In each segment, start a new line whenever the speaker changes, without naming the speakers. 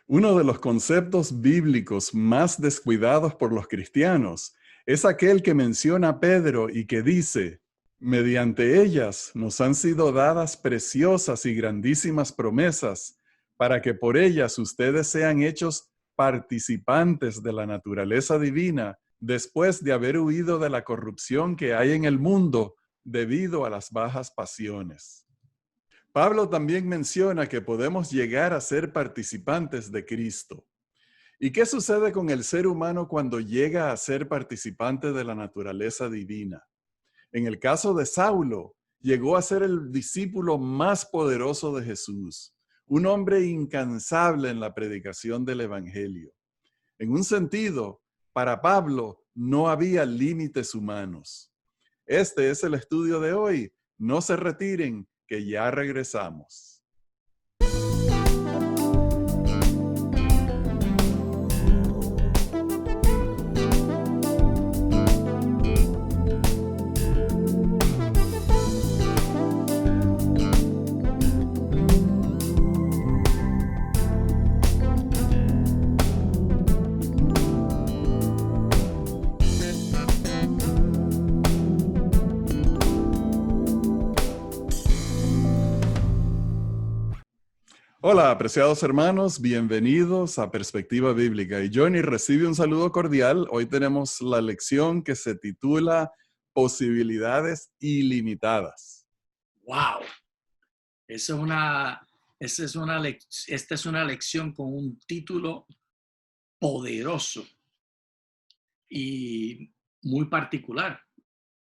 Uno de los conceptos bíblicos más descuidados por los cristianos es aquel que menciona Pedro y que dice, mediante ellas nos han sido dadas preciosas y grandísimas promesas para que por ellas ustedes sean hechos participantes de la naturaleza divina después de haber huido de la corrupción que hay en el mundo debido a las bajas pasiones. Pablo también menciona que podemos llegar a ser participantes de Cristo. ¿Y qué sucede con el ser humano cuando llega a ser participante de la naturaleza divina? En el caso de Saulo, llegó a ser el discípulo más poderoso de Jesús, un hombre incansable en la predicación del Evangelio. En un sentido, para Pablo no había límites humanos. Este es el estudio de hoy. No se retiren, que ya regresamos. Hola, apreciados hermanos, bienvenidos a Perspectiva Bíblica. Y Johnny recibe un saludo cordial. Hoy tenemos la lección que se titula Posibilidades ilimitadas.
¡Wow! Esta es una lección con un título poderoso y muy particular.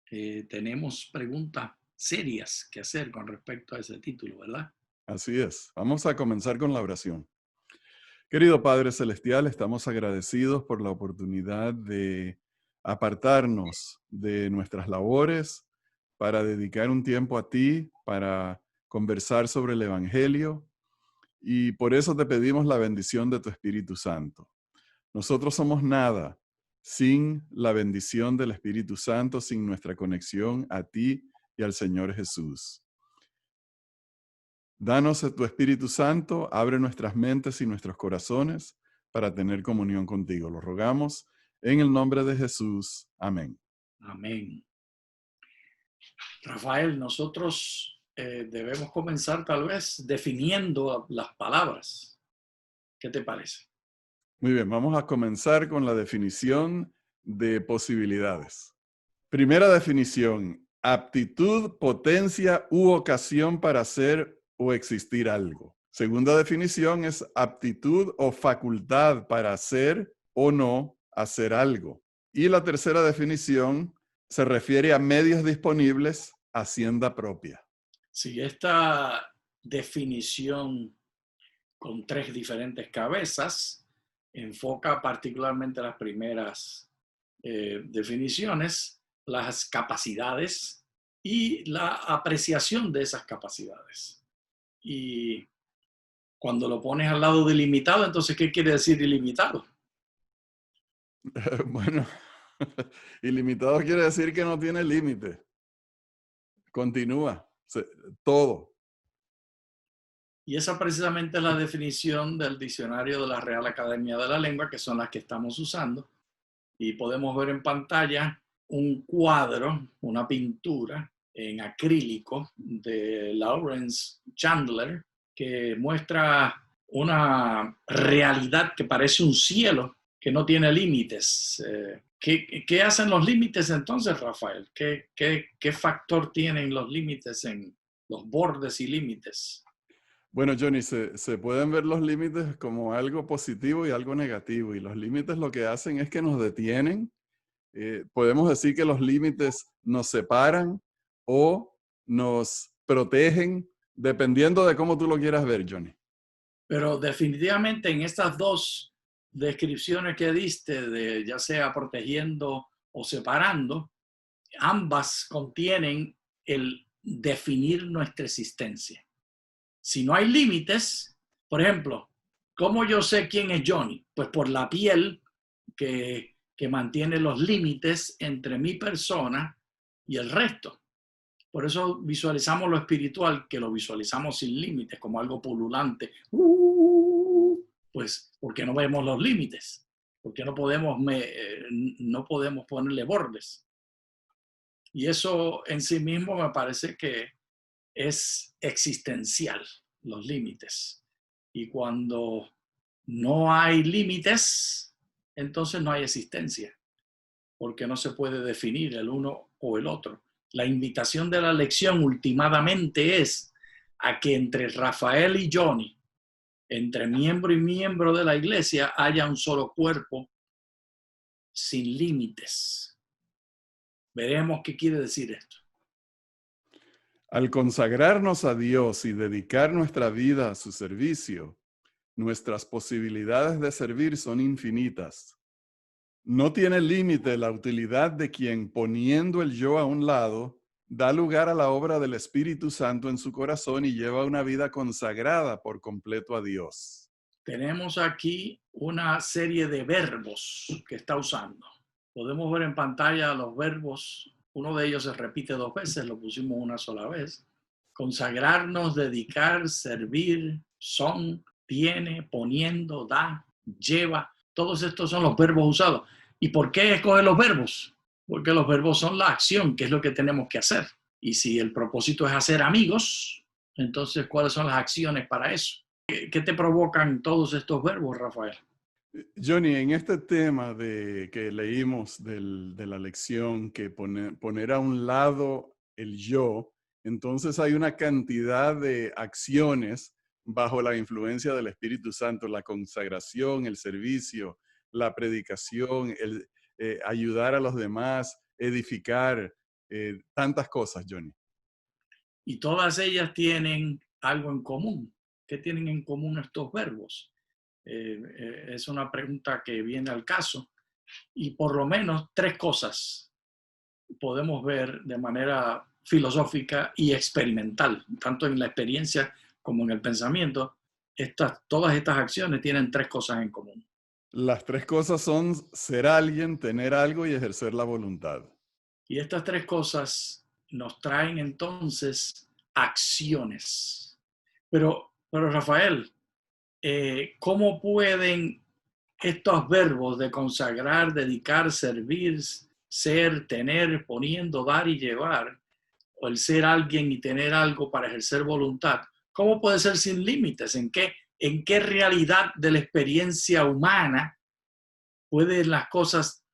Tenemos preguntas serias que hacer con respecto a ese título, ¿verdad?
Así es. Vamos a comenzar con la oración. Querido Padre Celestial, estamos agradecidos por la oportunidad de apartarnos de nuestras labores para dedicar un tiempo a ti, para conversar sobre el Evangelio, y por eso te pedimos la bendición de tu Espíritu Santo. Nosotros somos nada sin la bendición del Espíritu Santo, sin nuestra conexión a ti y al Señor Jesús. Danos tu Espíritu Santo, abre nuestras mentes y nuestros corazones para tener comunión contigo. Lo rogamos en el nombre de Jesús. Amén.
Amén. Rafael, nosotros debemos comenzar tal vez definiendo las palabras. ¿Qué te parece?
Muy bien, vamos a comenzar con la definición de posibilidades. Primera definición, aptitud, potencia u ocasión para hacer o existir algo. Segunda definición es aptitud o facultad para hacer o no hacer algo. Y la tercera definición se refiere a medios disponibles, hacienda propia.
Sí, esta definición con tres diferentes cabezas enfoca particularmente las primeras definiciones, las capacidades y la apreciación de esas capacidades. Y cuando lo pones al lado de ilimitado, entonces, ¿qué quiere decir ilimitado?
Bueno, ilimitado quiere decir que no tiene límite. Continúa, todo.
Y esa precisamente es la definición del diccionario de la Real Academia de la Lengua, que son las que estamos usando. Y podemos ver en pantalla un cuadro, una pintura en acrílico de Lawrence Chandler, que muestra una realidad que parece un cielo que no tiene límites. ¿Qué hacen los límites entonces, Rafael? ¿Qué factor tienen los límites en los bordes y límites?
Bueno, Johnny, se pueden ver los límites como algo positivo y algo negativo. Y los límites lo que hacen es que nos detienen. Podemos decir que los límites nos separan o nos protegen, dependiendo de cómo tú lo quieras ver, Johnny.
Pero definitivamente en estas dos descripciones que diste, de ya sea protegiendo o separando, ambas contienen el definir nuestra existencia. Si no hay límites, por ejemplo, ¿cómo yo sé quién es Johnny? Pues por la piel que mantiene los límites entre mi persona y el resto. Por eso visualizamos lo espiritual, que lo visualizamos sin límites, como algo pululante. Pues Pues porque no vemos los límites, porque no podemos ponerle bordes. Y eso en sí mismo me parece que es existencial, los límites. Y cuando no hay límites, entonces no hay existencia, porque no se puede definir el uno o el otro. La invitación de la lección últimamente es a que entre Rafael y Johnny, entre miembro y miembro de la iglesia, haya un solo cuerpo sin límites. Veremos qué quiere decir esto.
Al consagrarnos a Dios y dedicar nuestra vida a su servicio, nuestras posibilidades de servir son infinitas. No tiene límite la utilidad de quien, poniendo el yo a un lado, da lugar a la obra del Espíritu Santo en su corazón y lleva una vida consagrada por completo a Dios.
Tenemos aquí una serie de verbos que está usando. Podemos ver en pantalla los verbos. Uno de ellos se repite 2 veces, lo pusimos una sola vez. Consagrarnos, dedicar, servir, son, tiene, poniendo, da, lleva. Todos estos son los verbos usados. ¿Y por qué escoger los verbos? Porque los verbos son la acción, que es lo que tenemos que hacer. Y si el propósito es hacer amigos, entonces, ¿cuáles son las acciones para eso? ¿Qué te provocan todos estos verbos, Rafael?
Johnny, en este tema que leímos de la lección, que poner a un lado el yo, entonces hay una cantidad de acciones bajo la influencia del Espíritu Santo, la consagración, el servicio, la predicación, el ayudar a los demás, edificar, tantas cosas, Johnny.
Y todas ellas tienen algo en común. ¿Qué tienen en común estos verbos? Es una pregunta que viene al caso. Y por lo menos 3 cosas podemos ver de manera filosófica y experimental, tanto en la experiencia como en el pensamiento. Todas estas acciones tienen 3 cosas en común.
Las 3 cosas son ser alguien, tener algo y ejercer la voluntad.
Y estas 3 cosas nos traen entonces acciones. Pero Rafael, ¿cómo pueden estos verbos de consagrar, dedicar, servir, ser, tener, poniendo, dar y llevar, o el ser alguien y tener algo para ejercer voluntad, cómo puede ser sin límites? ¿En qué realidad de la experiencia humana pueden las cosas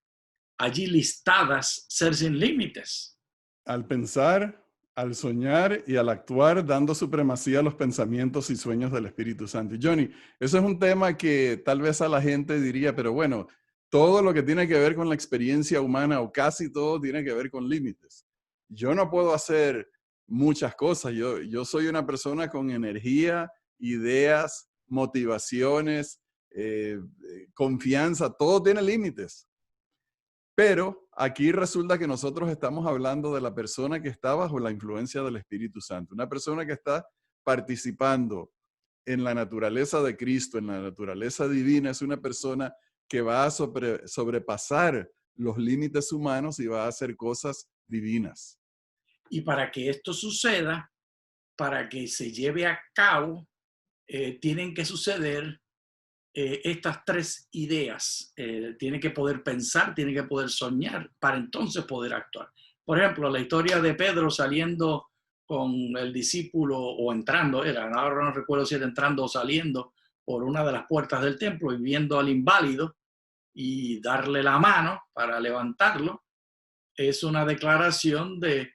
allí listadas ser sin límites?
Al pensar, al soñar y al actuar, dando supremacía a los pensamientos y sueños del Espíritu Santo. Y Johnny, eso es un tema que tal vez a la gente diría, pero bueno, todo lo que tiene que ver con la experiencia humana o casi todo tiene que ver con límites. Yo no puedo hacer muchas cosas. Yo soy una persona con energía, ideas, motivaciones, confianza, todo tiene límites. Pero aquí resulta que nosotros estamos hablando de la persona que está bajo la influencia del Espíritu Santo, una persona que está participando en la naturaleza de Cristo, en la naturaleza divina, es una persona que va a sobrepasar los límites humanos y va a hacer cosas divinas.
Y para que esto suceda, para que se lleve a cabo, tienen que suceder estas 3 ideas. Tiene que poder pensar, tiene que poder soñar para entonces poder actuar. Por ejemplo, la historia de Pedro saliendo con el discípulo o entrando, ahora no recuerdo si era entrando o saliendo por una de las puertas del templo y viendo al inválido y darle la mano para levantarlo, es una declaración de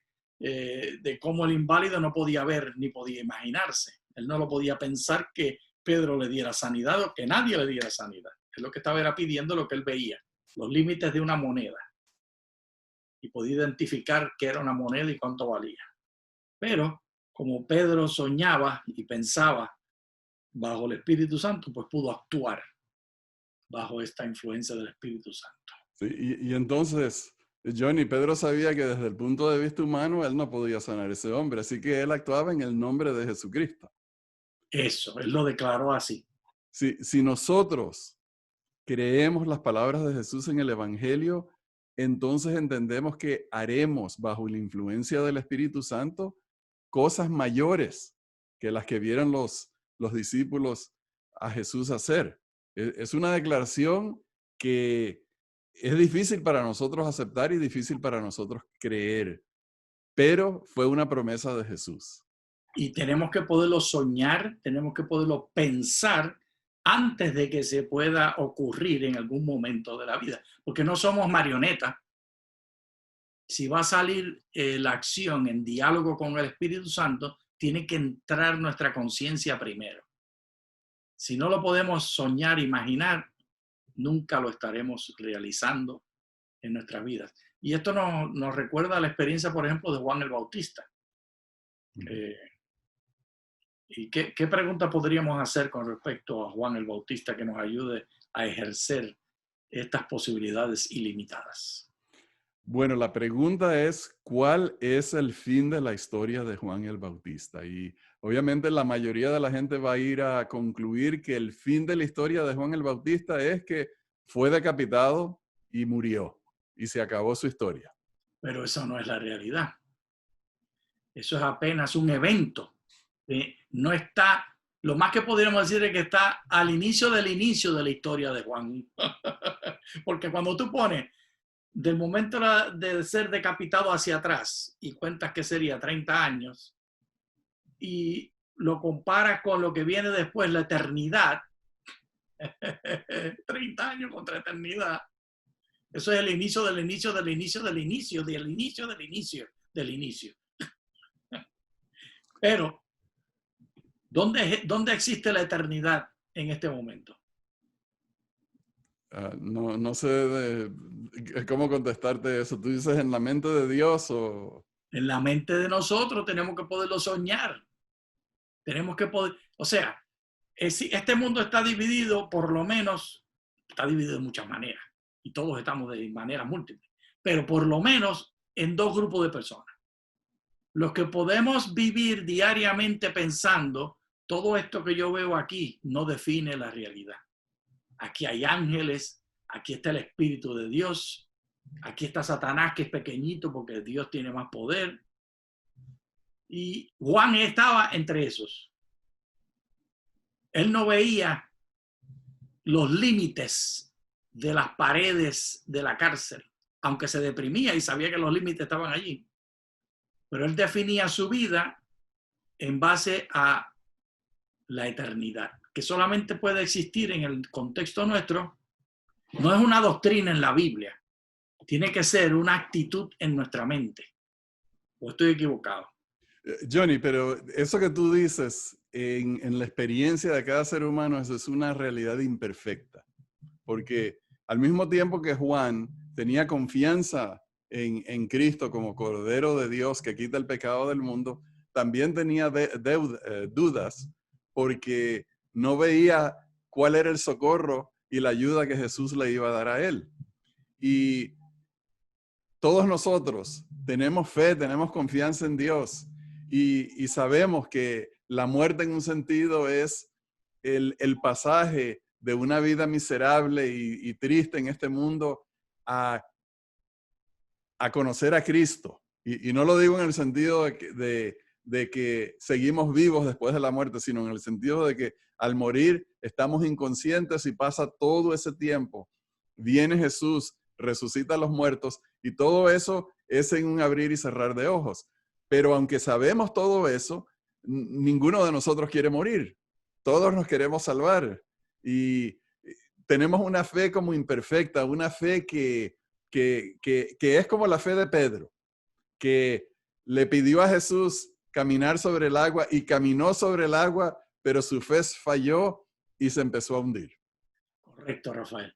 cómo el inválido no podía ver ni podía imaginarse. Él no lo podía pensar que Pedro le diera sanidad o que nadie le diera sanidad. Es lo que estaba era pidiendo lo que él veía, los límites de una moneda. Y podía identificar qué era una moneda y cuánto valía. Pero como Pedro soñaba y pensaba bajo el Espíritu Santo, pues pudo actuar bajo esta influencia del Espíritu Santo.
Sí, y entonces, Johnny, Pedro sabía que desde el punto de vista humano, él no podía sanar a ese hombre, así que él actuaba en el nombre de Jesucristo.
Eso, él lo declaró así.
Si nosotros creemos las palabras de Jesús en el Evangelio, entonces entendemos que haremos bajo la influencia del Espíritu Santo cosas mayores que las que vieron los discípulos a Jesús hacer. Es una declaración que es difícil para nosotros aceptar y difícil para nosotros creer, pero fue una promesa de Jesús.
Y tenemos que poderlo soñar, tenemos que poderlo pensar antes de que se pueda ocurrir en algún momento de la vida, porque no somos marionetas. Si va a salir la acción en diálogo con el Espíritu Santo, tiene que entrar nuestra conciencia primero. Si no lo podemos soñar, imaginar, nunca lo estaremos realizando en nuestras vidas. Y esto nos recuerda la experiencia, por ejemplo, de Juan el Bautista. ¿Y qué pregunta podríamos hacer con respecto a Juan el Bautista que nos ayude a ejercer estas posibilidades ilimitadas?
Bueno, la pregunta es, ¿cuál es el fin de la historia de Juan el Bautista? Y obviamente la mayoría de la gente va a ir a concluir que el fin de la historia de Juan el Bautista es que fue decapitado y murió, y se acabó su historia.
Pero eso no es la realidad. Eso es apenas un evento. No está, lo más que podríamos decir es que está al inicio de la historia de Juan. Porque cuando tú pones del momento de ser decapitado hacia atrás y cuentas que sería 30 años y lo comparas con lo que viene después, la eternidad, 30 años contra eternidad, eso es el inicio del inicio del inicio del inicio del inicio del inicio del inicio. Pero, ¿dónde existe la eternidad en este momento?
No sé cómo contestarte eso. ¿Tú dices en la mente de Dios o...?
En la mente de nosotros tenemos que poderlo soñar. Tenemos que poder, o sea, este mundo está dividido, por lo menos, está dividido de muchas maneras. Y todos estamos de maneras múltiples. Pero por lo menos en dos grupos de personas. Los que podemos vivir diariamente pensando, todo esto que yo veo aquí no define la realidad. Aquí hay ángeles, aquí está el Espíritu de Dios, aquí está Satanás, que es pequeñito porque Dios tiene más poder. Y Juan estaba entre esos. Él no veía los límites de las paredes de la cárcel, aunque se deprimía y sabía que los límites estaban allí. Pero él definía su vida en base a la eternidad, que solamente puede existir en el contexto nuestro. No es una doctrina en la Biblia, tiene que ser una actitud en nuestra mente. ¿O estoy equivocado?
Johnny, pero eso que tú dices en la experiencia de cada ser humano, eso es una realidad imperfecta. Porque al mismo tiempo que Juan tenía confianza en Cristo como Cordero de Dios que quita el pecado del mundo, también tenía dudas porque no veía cuál era el socorro y la ayuda que Jesús le iba a dar a él. Y todos nosotros tenemos fe, tenemos confianza en Dios y sabemos que la muerte en un sentido es el pasaje de una vida miserable y triste en este mundo a conocer a Cristo. Y no lo digo en el sentido de que seguimos vivos después de la muerte, sino en el sentido de que al morir estamos inconscientes y pasa todo ese tiempo. Viene Jesús, resucita a los muertos y todo eso es en un abrir y cerrar de ojos. Pero aunque sabemos todo eso, ninguno de nosotros quiere morir. Todos nos queremos salvar. Y tenemos una fe como imperfecta, una fe que es como la fe de Pedro, que le pidió a Jesús caminar sobre el agua y caminó sobre el agua, pero su fe falló y se empezó a hundir.
Correcto, Rafael.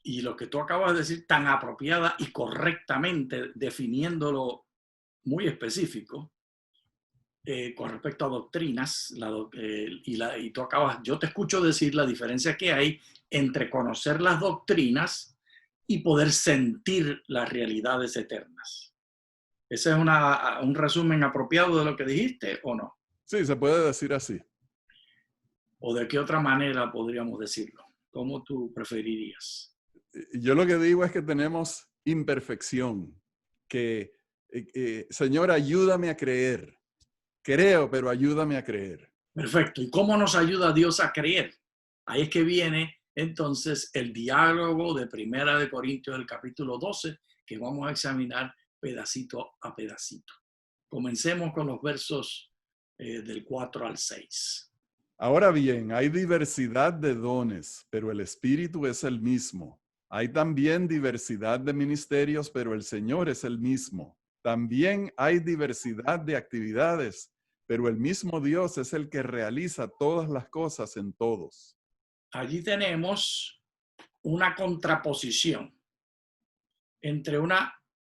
Y lo que tú acabas de decir tan apropiada y correctamente, definiéndolo muy específico, con respecto a doctrinas, y tú acabas, yo te escucho decir la diferencia que hay entre conocer las doctrinas y poder sentir las realidades eternas. ¿Ese es un resumen apropiado de lo que dijiste o no?
Sí, se puede decir así.
¿O de qué otra manera podríamos decirlo? ¿Cómo tú preferirías?
Yo lo que digo es que tenemos imperfección, que Señor, ayúdame a creer. Creo, pero ayúdame a creer.
Perfecto. ¿Y cómo nos ayuda Dios a creer? Ahí es que viene entonces el diálogo de Primera de Corintios, el capítulo 12, que vamos a examinar pedacito a pedacito. Comencemos con los versos del 4 al 6.
Ahora bien, hay diversidad de dones, pero el Espíritu es el mismo. Hay también diversidad de ministerios, pero el Señor es el mismo. También hay diversidad de actividades, pero el mismo Dios es el que realiza todas las cosas en todos.
Allí tenemos una contraposición entre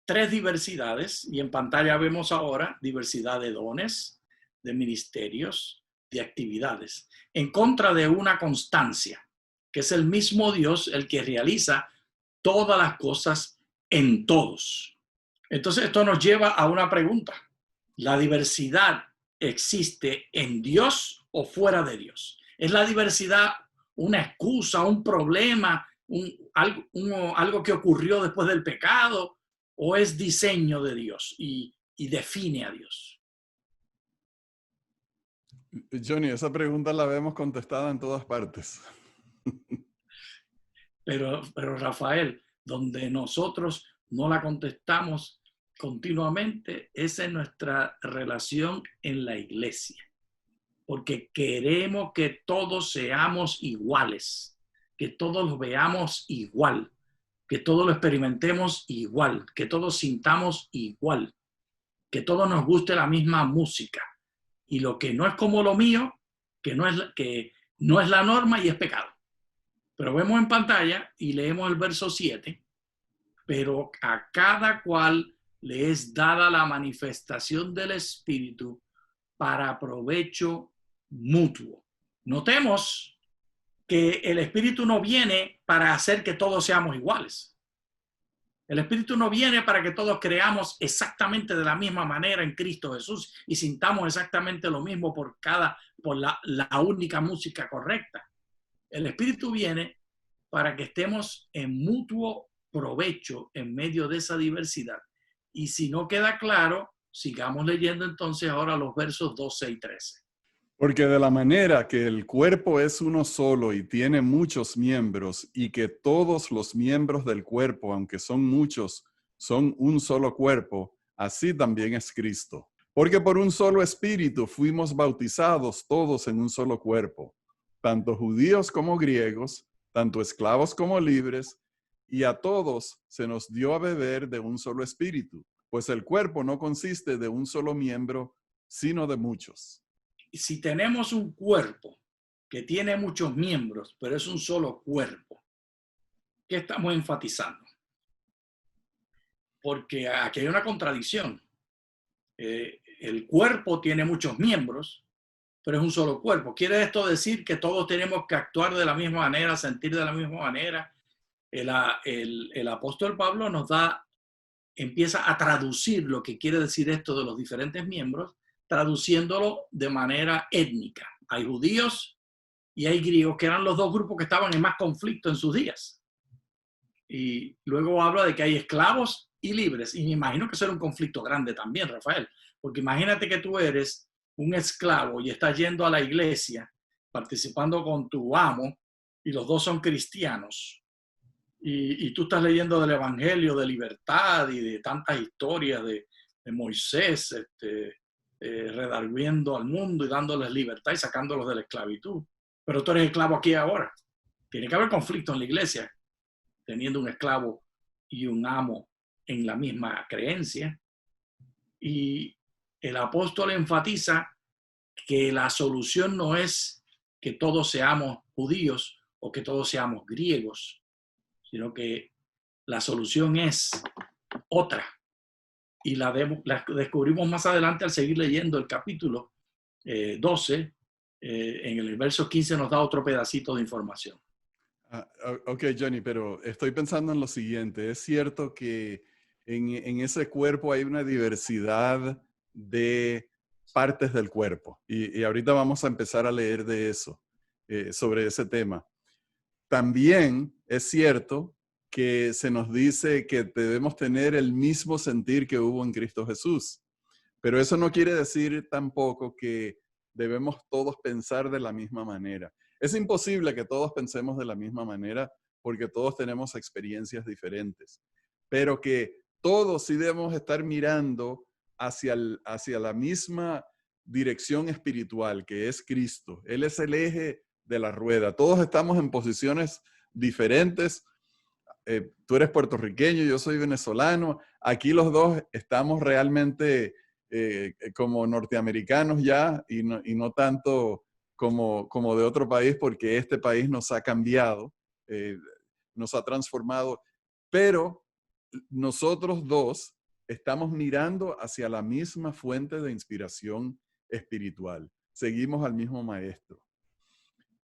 tres diversidades, y en pantalla vemos ahora diversidad de dones, de ministerios, de actividades, en contra de una constancia, que es el mismo Dios el que realiza todas las cosas en todos. Entonces esto nos lleva a una pregunta. ¿La diversidad existe en Dios o fuera de Dios? ¿Es la diversidad una excusa, un problema, algo que ocurrió después del pecado, o es diseño de Dios y define a Dios?
Johnny, esa pregunta la vemos contestada en todas partes.
Pero Rafael, donde nosotros no la contestamos continuamente es en nuestra relación en la iglesia, porque queremos que todos seamos iguales, que todos lo veamos igual, que todos lo experimentemos igual, que todos sintamos igual, que todos nos guste la misma música. Y lo que no es como lo mío, que no es la norma y es pecado. Pero vemos en pantalla y leemos el verso 7, pero a cada cual le es dada la manifestación del Espíritu para provecho mutuo. Notemos que el Espíritu no viene para hacer que todos seamos iguales. El Espíritu no viene para que todos creamos exactamente de la misma manera en Cristo Jesús y sintamos exactamente lo mismo por la única música correcta. El Espíritu viene para que estemos en mutuo provecho en medio de esa diversidad. Y si no queda claro, sigamos leyendo entonces ahora los versos 12 y 13.
Porque de la manera que el cuerpo es uno solo y tiene muchos miembros, y que todos los miembros del cuerpo, aunque son muchos, son un solo cuerpo, así también es Cristo. Porque por un solo espíritu fuimos bautizados todos en un solo cuerpo, tanto judíos como griegos, tanto esclavos como libres, y a todos se nos dio a beber de un solo espíritu, pues el cuerpo no consiste de un solo miembro, sino de muchos.
Si tenemos un cuerpo que tiene muchos miembros, pero es un solo cuerpo, ¿qué estamos enfatizando? Porque aquí hay una contradicción. El cuerpo tiene muchos miembros, pero es un solo cuerpo. ¿Quiere esto decir que todos tenemos que actuar de la misma manera, sentir de la misma manera? El apóstol Pablo empieza a traducir lo que quiere decir esto de los diferentes miembros, traduciéndolo de manera étnica. Hay judíos y hay griegos, que eran los dos grupos que estaban en más conflicto en sus días. Y luego habla de que hay esclavos y libres. Y me imagino que eso era un conflicto grande también, Rafael. Porque imagínate que tú eres un esclavo y estás yendo a la iglesia, participando con tu amo, y los dos son cristianos. Y tú estás leyendo del evangelio de libertad y de tantas historias de Moisés, redarguyendo al mundo y dándoles libertad y sacándolos de la esclavitud. Pero tú eres esclavo aquí ahora. Tiene que haber conflicto en la iglesia, teniendo un esclavo y un amo en la misma creencia. Y el apóstol enfatiza que la solución no es que todos seamos judíos o que todos seamos griegos, sino que la solución es otra. Y la descubrimos más adelante al seguir leyendo el capítulo 12. En el verso 15 nos da otro pedacito de información.
Ok, Johnny, pero estoy pensando en lo siguiente. Es cierto que en ese cuerpo hay una diversidad de partes del cuerpo. Y ahorita vamos a empezar a leer de eso, sobre ese tema. También es cierto que se nos dice que debemos tener el mismo sentir que hubo en Cristo Jesús. Pero eso no quiere decir tampoco que debemos todos pensar de la misma manera. Es imposible que todos pensemos de la misma manera porque todos tenemos experiencias diferentes, pero que todos sí debemos estar mirando hacia la misma dirección espiritual que es Cristo. Él es el eje de la rueda. Todos estamos en posiciones diferentes. Tú eres puertorriqueño, yo soy venezolano. Aquí los dos estamos realmente como norteamericanos ya y no tanto como de otro país, porque este país nos ha cambiado, nos ha transformado, pero nosotros dos estamos mirando hacia la misma fuente de inspiración espiritual. Seguimos al mismo maestro.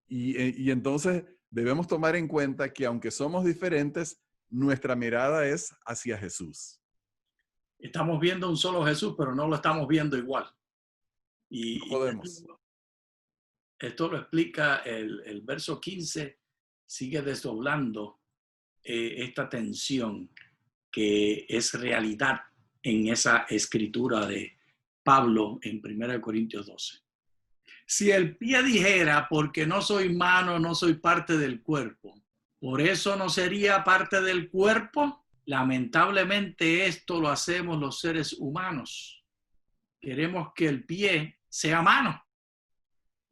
Y entonces debemos tomar en cuenta que aunque somos diferentes, nuestra mirada es hacia Jesús.
Estamos viendo un solo Jesús, pero no lo estamos viendo igual. Y,
No podemos.
esto lo explica el verso 15, sigue desdoblando esta tensión que es realidad en esa escritura de Pablo en 1 Corintios 12. Si el pie dijera, porque no soy mano, no soy parte del cuerpo, ¿por eso no sería parte del cuerpo? Lamentablemente esto lo hacemos los seres humanos. Queremos que el pie sea mano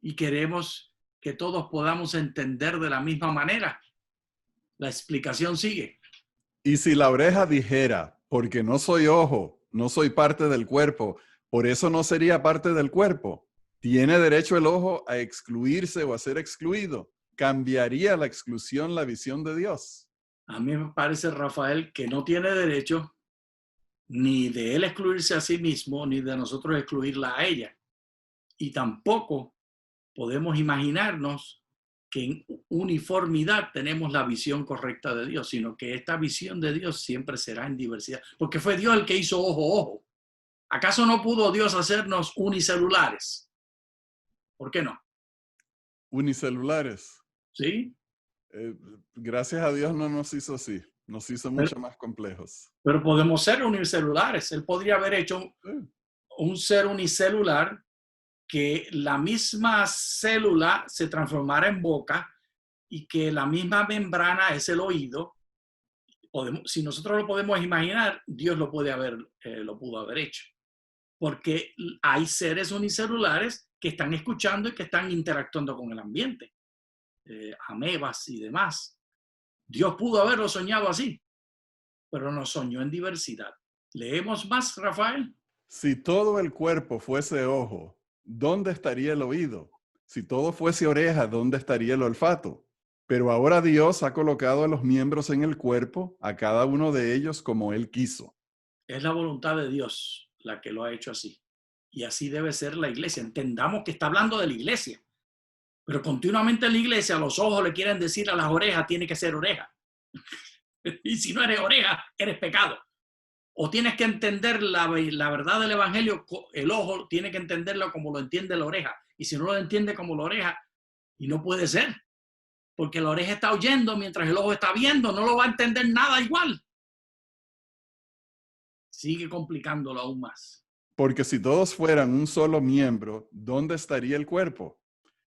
y queremos que todos podamos entender de la misma manera. La explicación sigue.
Y si la oreja dijera, porque no soy ojo, no soy parte del cuerpo, por eso no sería parte del cuerpo, ¿tiene derecho el ojo a excluirse o a ser excluido? ¿Cambiaría la exclusión la visión de Dios?
A mí me parece, Rafael, que no tiene derecho ni de él excluirse a sí mismo, ni de nosotros excluirla a ella. Y tampoco podemos imaginarnos que en uniformidad tenemos la visión correcta de Dios, sino que esta visión de Dios siempre será en diversidad, porque fue Dios el que hizo ojo. ¿Acaso no pudo Dios hacernos unicelulares? ¿Por qué no?
Unicelulares.
¿Sí?
Gracias a Dios no nos hizo así, nos hizo mucho más complejos.
Pero podemos ser unicelulares. Él podría haber hecho un ser unicelular que la misma célula se transformara en boca y que la misma membrana es el oído. Si nosotros lo podemos imaginar, Dios lo pudo haber hecho. Porque hay seres unicelulares que están escuchando y que están interactuando con el ambiente. Amebas y demás. Dios pudo haberlo soñado así, pero nos soñó en diversidad. ¿Leemos más, Rafael?
Si todo el cuerpo fuese ojo, ¿dónde estaría el oído? Si todo fuese oreja, ¿dónde estaría el olfato? Pero ahora Dios ha colocado a los miembros en el cuerpo, a cada uno de ellos como Él quiso.
Es la voluntad de Dios la que lo ha hecho así. Y así debe ser la iglesia. Entendamos que está hablando de la iglesia. Pero continuamente en la iglesia los ojos le quieren decir a las orejas, tiene que ser oreja. Y si no eres oreja, eres pecado. O tienes que entender la verdad del evangelio, el ojo tiene que entenderlo como lo entiende la oreja. Y si no lo entiende como la oreja, y no puede ser. Porque la oreja está oyendo mientras el ojo está viendo, no lo va a entender nada igual. Sigue complicándolo aún más.
Porque si todos fueran un solo miembro, ¿dónde estaría el cuerpo?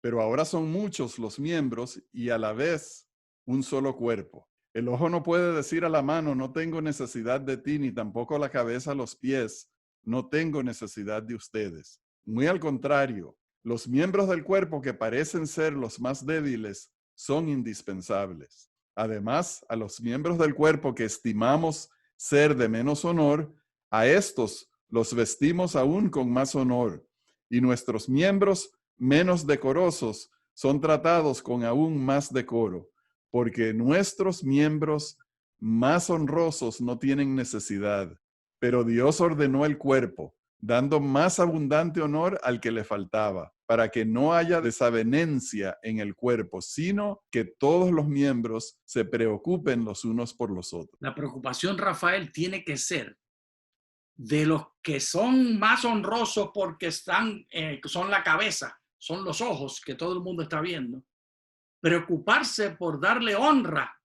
Pero ahora son muchos los miembros y a la vez un solo cuerpo. El ojo no puede decir a la mano, no tengo necesidad de ti, ni tampoco la cabeza a los pies, no tengo necesidad de ustedes. Muy al contrario, los miembros del cuerpo que parecen ser los más débiles son indispensables. Además, a los miembros del cuerpo que estimamos ser de menos honor, a estos los vestimos aún con más honor, y nuestros miembros menos decorosos son tratados con aún más decoro, porque nuestros miembros más honrosos no tienen necesidad, pero Dios ordenó el cuerpo, dando más abundante honor al que le faltaba, para que no haya desavenencia en el cuerpo, sino que todos los miembros se preocupen los unos por los otros.
La preocupación, Rafael, tiene que ser de los que son más honrosos porque son la cabeza, son los ojos que todo el mundo está viendo. Preocuparse por darle honra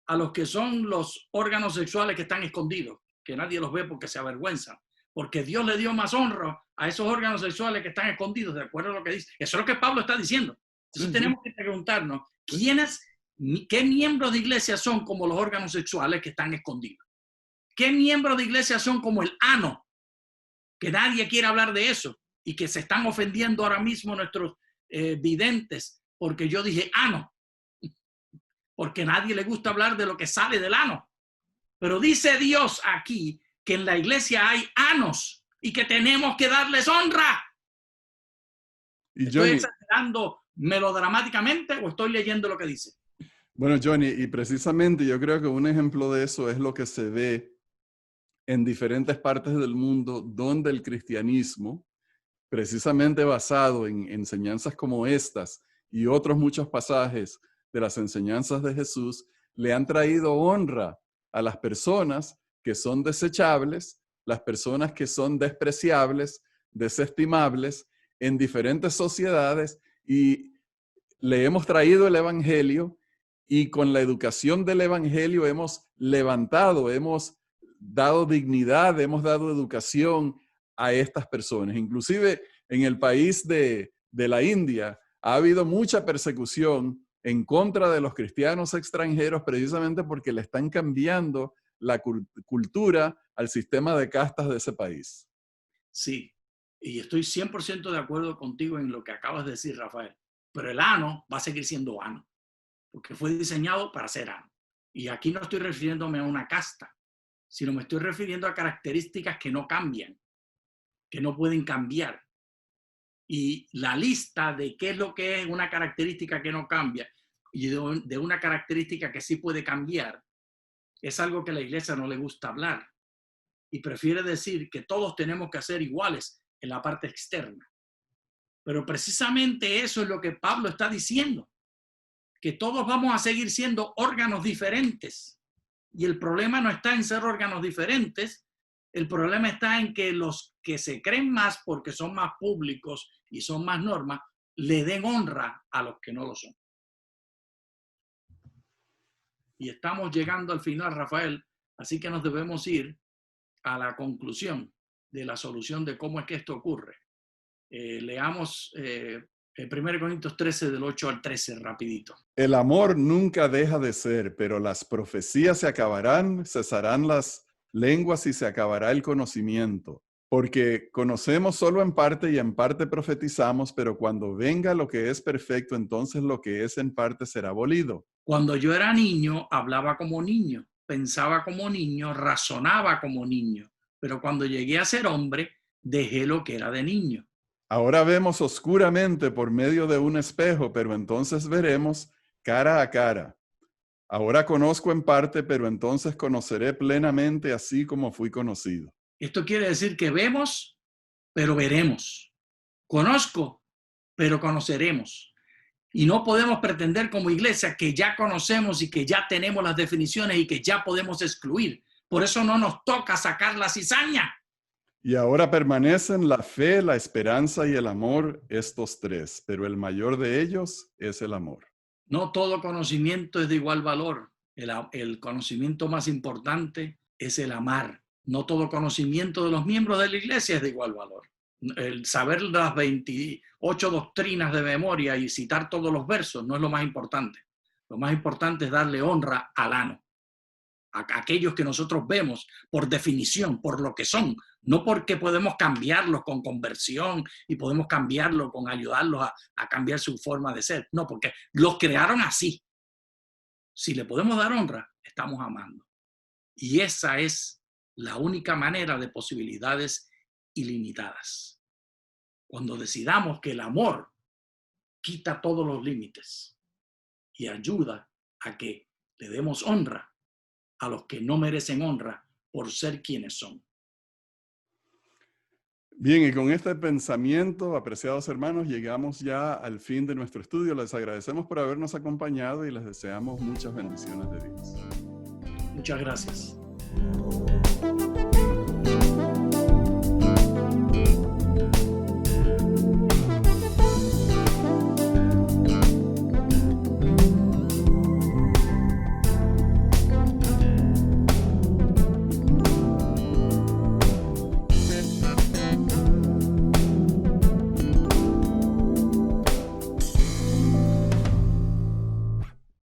a los que son los órganos sexuales que están escondidos, que nadie los ve porque se avergüenzan, porque Dios le dio más honra a esos órganos sexuales que están escondidos, de acuerdo a lo que dice. Eso es lo que Pablo está diciendo. Entonces
Sí,
tenemos que preguntarnos, ¿qué miembros de iglesia son como los órganos sexuales que están escondidos? ¿Qué miembros de iglesia son como el ano? Que nadie quiere hablar de eso y que se están ofendiendo ahora mismo nuestros videntes porque yo dije ano, porque a nadie le gusta hablar de lo que sale del ano. Pero dice Dios aquí que en la iglesia hay anos y que tenemos que darles honra.
y
¿Estoy
Johnny,
exagerando melodramáticamente o estoy leyendo lo que dice?
bueno, Johnny, y precisamente yo creo que un ejemplo de eso es lo que se ve en diferentes partes del mundo donde el cristianismo, precisamente basado en enseñanzas como estas y otros muchos pasajes de las enseñanzas de Jesús, le han traído honra a las personas que son desechables, las personas que son despreciables, desestimables en diferentes sociedades, y le hemos traído el evangelio, y con la educación del evangelio hemos levantado, hemos dado dignidad, hemos dado educación a estas personas. Inclusive en el país de la India ha habido mucha persecución en contra de los cristianos extranjeros precisamente porque le están cambiando la cultura al sistema de castas de ese país.
Sí, y estoy 100% de acuerdo contigo en lo que acabas de decir, Rafael. Pero el ano va a seguir siendo ano, porque fue diseñado para ser ano. Y aquí no estoy refiriéndome a una casta, sino me estoy refiriendo a características que no cambian, que no pueden cambiar. Y la lista de qué es lo que es una característica que no cambia y de una característica que sí puede cambiar, es algo que a la iglesia no le gusta hablar. Y prefiere decir que todos tenemos que ser iguales en la parte externa. Pero precisamente eso es lo que Pablo está diciendo, que todos vamos a seguir siendo órganos diferentes. Y el problema no está en ser órganos diferentes, el problema está en que los que se creen más porque son más públicos y son más normas, le den honra a los que no lo son. Y estamos llegando al final, Rafael, así que nos debemos ir a la conclusión de la solución de cómo es que esto ocurre. Leamos 1 Corintios 13 del 8 al 13 rapidito.
El amor nunca deja de ser, pero las profecías se acabarán, cesarán las lenguas y se acabará el conocimiento. Porque conocemos solo en parte y en parte profetizamos, pero cuando venga lo que es perfecto, entonces lo que es en parte será abolido.
Cuando yo era niño, hablaba como niño, pensaba como niño, razonaba como niño. Pero cuando llegué a ser hombre, dejé lo que era de niño.
Ahora vemos oscuramente por medio de un espejo, pero entonces veremos cara a cara. Ahora conozco en parte, pero entonces conoceré plenamente así como fui conocido.
Esto quiere decir que vemos, pero veremos. Conozco, pero conoceremos. Y no podemos pretender como iglesia que ya conocemos y que ya tenemos las definiciones y que ya podemos excluir. Por eso no nos toca sacar la cizaña.
Y ahora permanecen la fe, la esperanza y el amor, estos tres, pero el mayor de ellos es el amor.
No todo conocimiento es de igual valor. El conocimiento más importante es el amar. No todo conocimiento de los miembros de la iglesia es de igual valor. El saber las 28 doctrinas de memoria y citar todos los versos no es lo más importante. Lo más importante es darle honra al ano, a aquellos que nosotros vemos por definición, por lo que son, no porque podemos cambiarlos con conversión y podemos cambiarlos con ayudarlos a cambiar su forma de ser. No, porque los crearon así. Si le podemos dar honra, estamos amando. Y esa es la única manera de posibilidades ilimitadas. Cuando decidamos que el amor quita todos los límites y ayuda a que le demos honra a los que no merecen honra por ser quienes son.
Bien, y con este pensamiento, apreciados hermanos, llegamos ya al fin de nuestro estudio. Les agradecemos por habernos acompañado y les deseamos muchas bendiciones de Dios.
Muchas gracias.